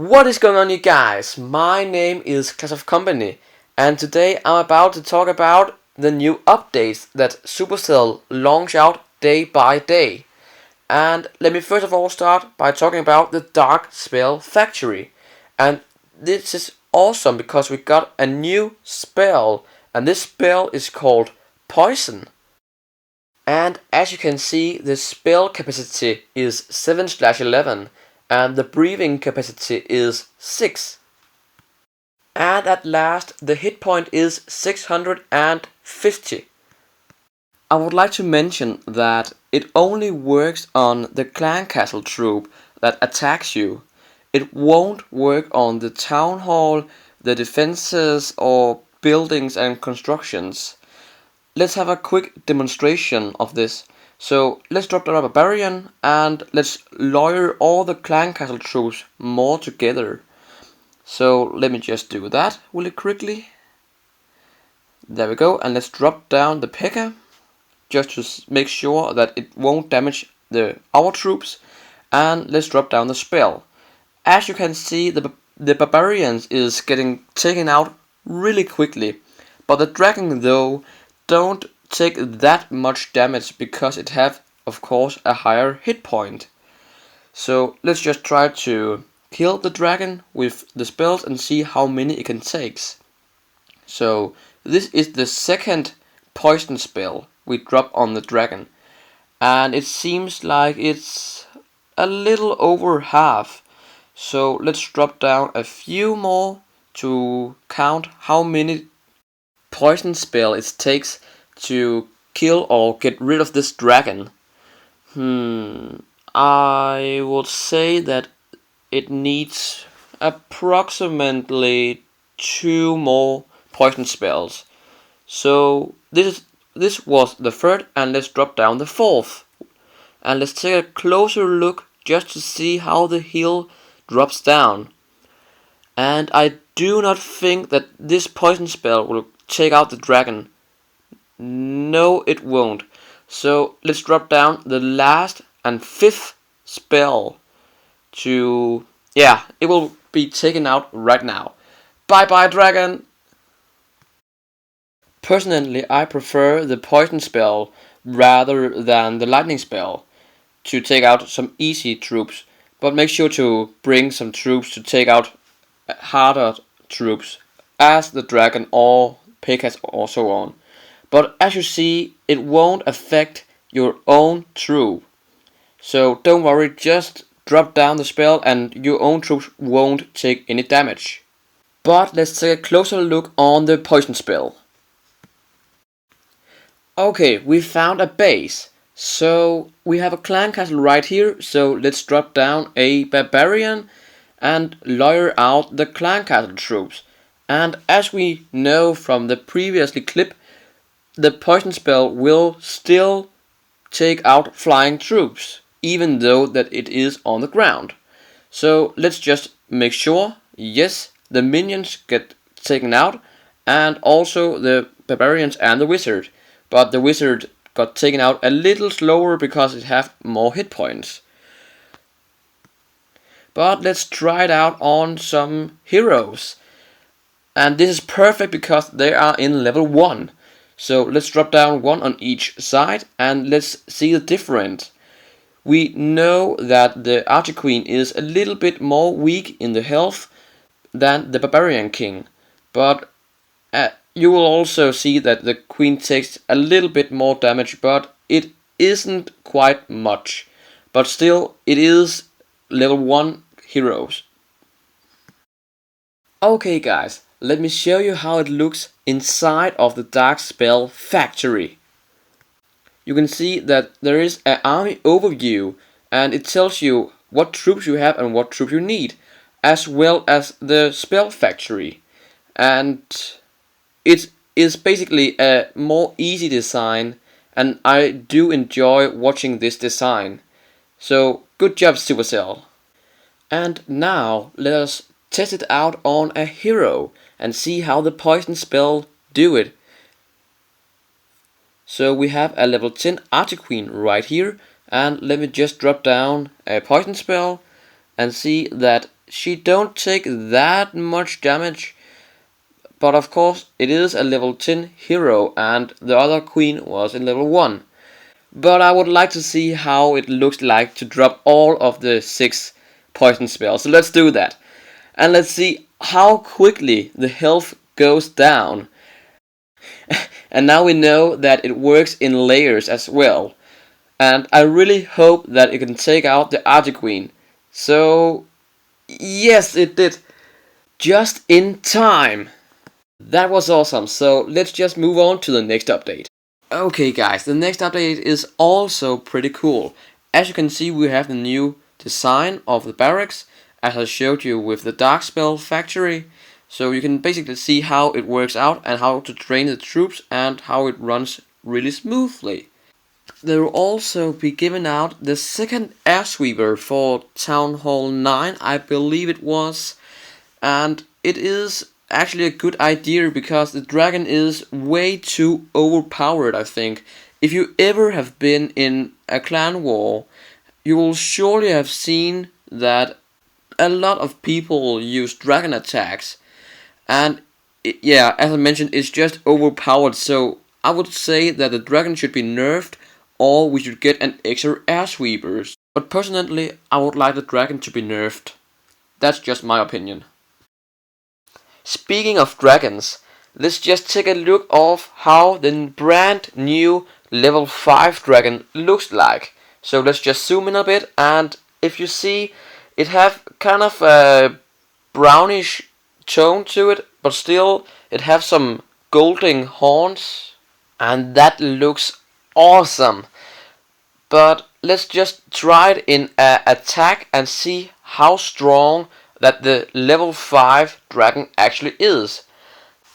What is going on, you guys? My name is Clash of Company, and today I'm about to talk about the new updates that Supercell launch out day by day. And let me first of all start by talking about the Dark Spell Factory. And this is awesome because we got a new spell, and this spell is called Poison. And as you can see, the spell capacity is 7/11 and the breathing capacity is 6. And at last, the hit point is 650. I would like to mention that it only works on the clan castle troop that attacks you. It won't work on the town hall, the defenses, or buildings and constructions. Let's have a quick demonstration of this. So let's drop down a barbarian and let's lawyer all the clan castle troops more together. So let me just do that really quickly. There we go, and let's drop down the P.E.K.K.A. just to make sure that it won't damage our troops. And let's drop down the spell. As you can see, the barbarians is getting taken out really quickly, but the dragon though don't take that much damage because it have, of course, a higher hit point. So let's just try to kill the dragon with the spells and see how many it can take. So this is the second poison spell we drop on the dragon, and it seems like it's a little over half. So let's drop down a few more to count how many poison spell it takes to kill or get rid of this dragon. I would say that it needs approximately 2 more poison spells. So this was the third, and let's drop down the fourth. And let's take a closer look just to see how the heal drops down. And I do not think that this poison spell will take out the dragon. No, it won't. So let's drop down the last and fifth spell to... yeah, it will be taken out right now. Bye bye, dragon! Personally, I prefer the poison spell rather than the lightning spell to take out some easy troops, but make sure to bring some troops to take out harder troops as the dragon or P.E.K.K.A. or so on. But as you see, it won't affect your own troop. So don't worry, just drop down the spell and your own troops won't take any damage. But let's take a closer look on the poison spell. Okay, we found a base. So we have a clan castle right here, so let's drop down a barbarian and lawyer out the clan castle troops. And as we know from the previously clip, the poison spell will still take out flying troops, even though that it is on the ground. So let's just make sure, yes, the minions get taken out, and also the barbarians and the wizard. But the wizard got taken out a little slower because it have more hit points. But let's try it out on some heroes. And this is perfect because they are in level 1. So let's drop down 1 on each side and let's see the difference. We know that the Archer Queen is a little bit more weak in the health than the Barbarian King. But you will also see that the Queen takes a little bit more damage, but it isn't quite much. But still, it is level 1 heroes. Okay guys, let me show you how it looks inside of the Dark Spell Factory. You can see that there is an army overview, and it tells you what troops you have and what troops you need, as well as the spell factory. And it is basically a more easy design, and I do enjoy watching this design. So good job, Supercell. And now let us test it out on a hero and see how the poison spell do it. So we have a level 10 Archer Queen right here, and let me just drop down a poison spell and see that she don't take that much damage, but of course it is a level 10 hero and the other queen was in level 1. But I would like to see how it looks like to drop all of the 6 poison spells. So let's do that. And let's see how quickly the health goes down. And now we know that it works in layers as well. And I really hope that it can take out the Artiqueen. So, yes, it did. Just in time. That was awesome, so let's just move on to the next update. Okay guys, the next update is also pretty cool. As you can see, we have the new design of the barracks, as I showed you with the Darkspell factory. So you can basically see how it works out and how to train the troops and how it runs really smoothly. There will also be given out the second air sweeper for Town Hall 9, I believe it was. And it is actually a good idea because the dragon is way too overpowered, I think. If you ever have been in a clan war, you will surely have seen that a lot of people use dragon attacks. And yeah, as I mentioned, it's just overpowered, so I would say that the dragon should be nerfed or we should get an extra air sweepers. But personally, I would like the dragon to be nerfed. That's just my opinion. Speaking of dragons, let's just take a look of how the brand new level 5 dragon looks like. So let's just zoom in a bit, and if you see, it have kind of a brownish tone to it, but still it have some golden horns, and that looks awesome. But let's just try it in an attack and see how strong that the level 5 dragon actually is.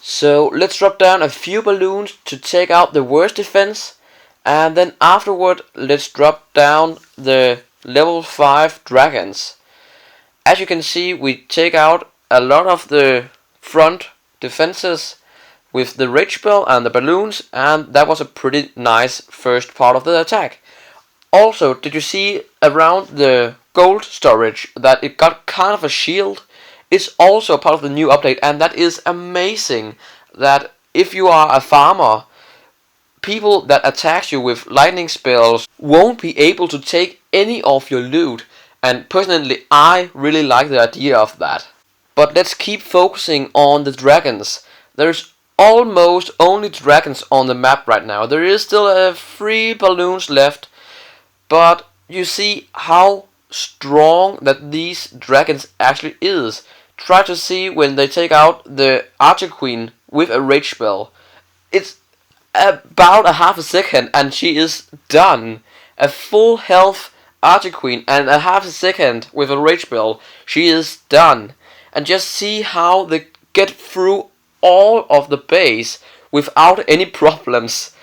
So let's drop down a few balloons to take out the worst defense, and then afterward let's drop down the level 5 dragons. As you can see, we take out a lot of the front defenses with the rage spell and the balloons, and that was a pretty nice first part of the attack. Also, did you see around the gold storage that it got kind of a shield? It's also part of the new update, and that is amazing. That if you are a farmer, people that attack you with lightning spells won't be able to take any of your loot. And personally, I really like the idea of that. But let's keep focusing on the dragons. There's almost only dragons on the map right now. There is still 3 balloons left. But you see how strong that these dragons actually is. Try to see when they take out the Artiqueen with a rage spell. It's about a half a second and she is done. A full health Artiqueen and a half a second with a rage spell, she is done. And just see how they get through all of the base without any problems.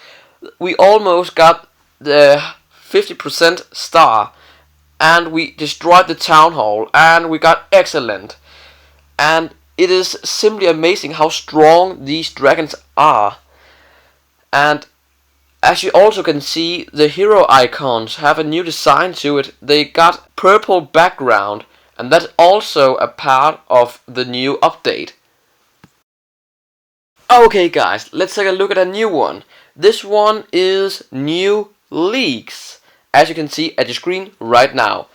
We almost got the 50% star, and we destroyed the town hall, and we got excellent. And it is simply amazing how strong these dragons are. And as you also can see, the hero icons have a new design to it. They got purple background, and that's also a part of the new update. Okay guys, let's take a look at a new one. This one is new leagues, as you can see at the screen right now.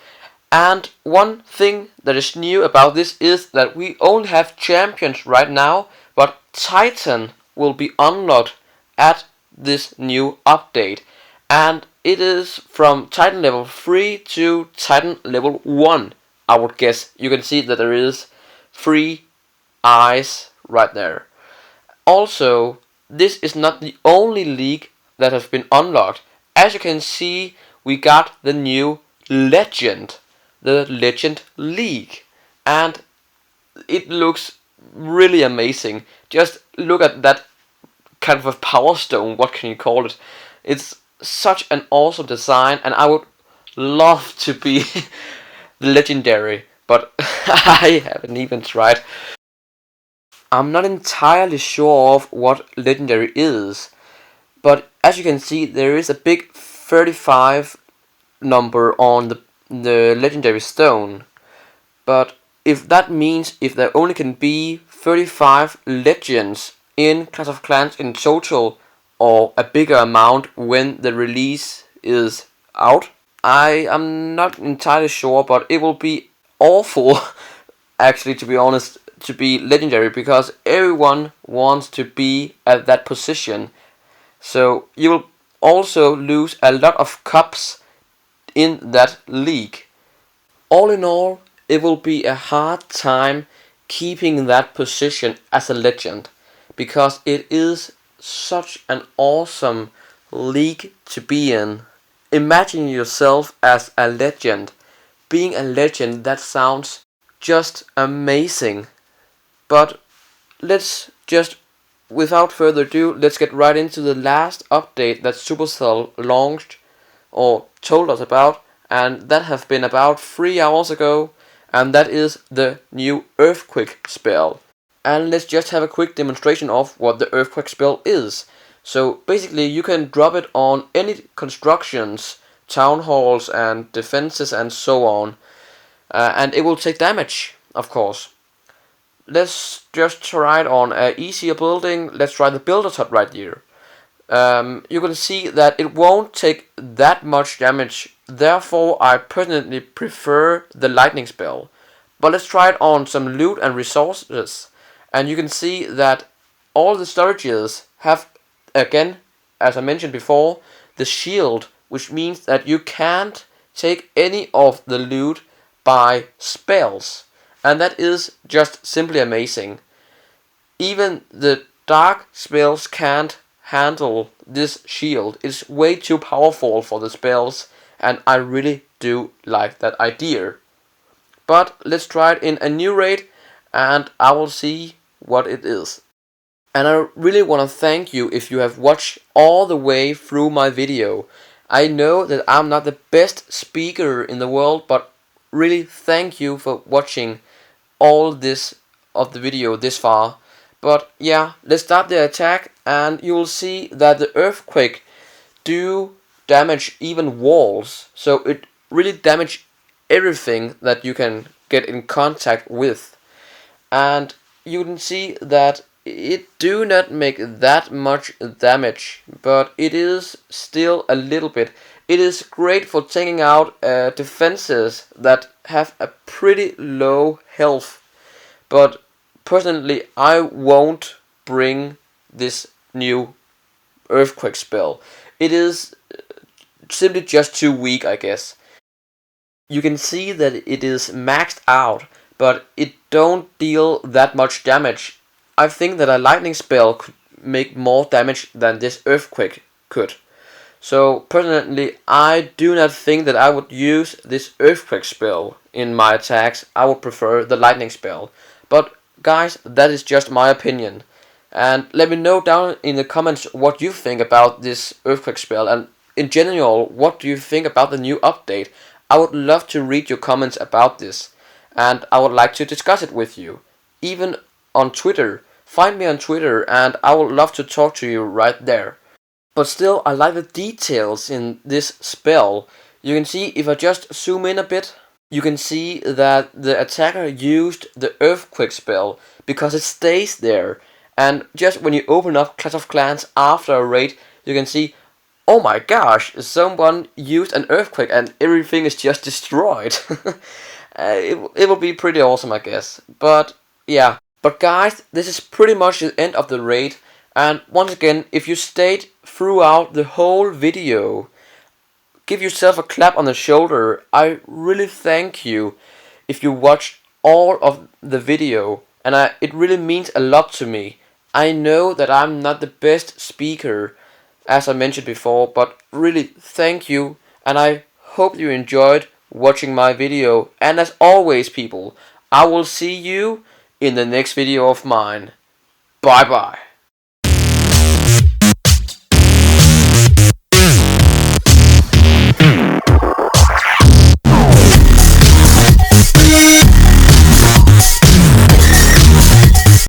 And one thing that is new about this is that we only have champions right now, but Titan will be unlocked at this new update. And it is from Titan level 3 to Titan level 1, I would guess. You can see that there is 3 eyes right there. Also, this is not the only league that has been unlocked. As you can see, we got the new Legend, the Legend League, and it looks really amazing. Just look at that kind of a power stone, what can you call it? It's such an awesome design, and I would love to be the legendary, but I haven't even tried. I'm not entirely sure of what legendary is, but as you can see, there is a big 35 number on the legendary stone. But if that means if there only can be 35 legends in Clash of Clans in total, or a bigger amount when the release is out, I am not entirely sure, but it will be awful actually, to be honest, to be legendary, because everyone wants to be at that position. So you will also lose a lot of cups in that league. All in all, it will be a hard time keeping that position as a legend, because it is such an awesome league to be in. Imagine yourself as a legend. Being a legend, that sounds just amazing. But let's just, without further ado, let's get right into the last update that Supercell launched or told us about, and that has been about 3 hours ago, and that is the new Earthquake spell. And let's just have a quick demonstration of what the Earthquake spell is. So basically you can drop it on any constructions, town halls and defenses and so on, and it will take damage, of course. Let's just try it on an easier building. Let's try the Builder's Hut right here. You can see that it won't take that much damage, therefore I personally prefer the lightning spell. But let's try it on some loot and resources, and you can see that all the storages have, again, as I mentioned before, the shield, which means that you can't take any of the loot by spells, and that is just simply amazing. Even the dark spells can't handle this shield. It's way too powerful for the spells, and I really do like that idea. But let's try it in a new raid, and I will see what it is. And I really want to thank you if you have watched all the way through my video. I know that I'm not the best speaker in the world, but really thank you for watching all this of the video this far. But yeah, let's start the attack, and you will see that the Earthquake do damage even walls. So it really damage everything that you can get in contact with. And you can see that it do not make that much damage, but it is still a little bit. It is great for taking out defenses that have a pretty low health. But personally, I won't bring this new Earthquake spell. It is simply just too weak, I guess. You can see that it is maxed out, but it don't deal that much damage. I think that a lightning spell could make more damage than this Earthquake could. So personally, I do not think that I would use this Earthquake spell in my attacks. I would prefer the lightning spell. But guys, that is just my opinion. And let me know down in the comments what you think about this Earthquake spell, and in general, what do you think about the new update? I would love to read your comments about this, and I would like to discuss it with you. Even on Twitter. Find me on Twitter, and I would love to talk to you right there. But still, I like the details in this spell. You can see, if I just zoom in a bit, you can see that the attacker used the Earthquake spell because it stays there. And just when you open up Clash of Clans after a raid, you can see, oh my gosh, someone used an Earthquake and everything is just destroyed. It will be pretty awesome, I guess. But yeah. But guys, this is pretty much the end of the raid. And once again, if you stayed throughout the whole video, give yourself a clap on the shoulder. I really thank you if you watched all of the video, and it really means a lot to me. I know that I'm not the best speaker, as I mentioned before, but really thank you, and I hope you enjoyed watching my video. And as always, people, I will see you in the next video of mine. Bye bye.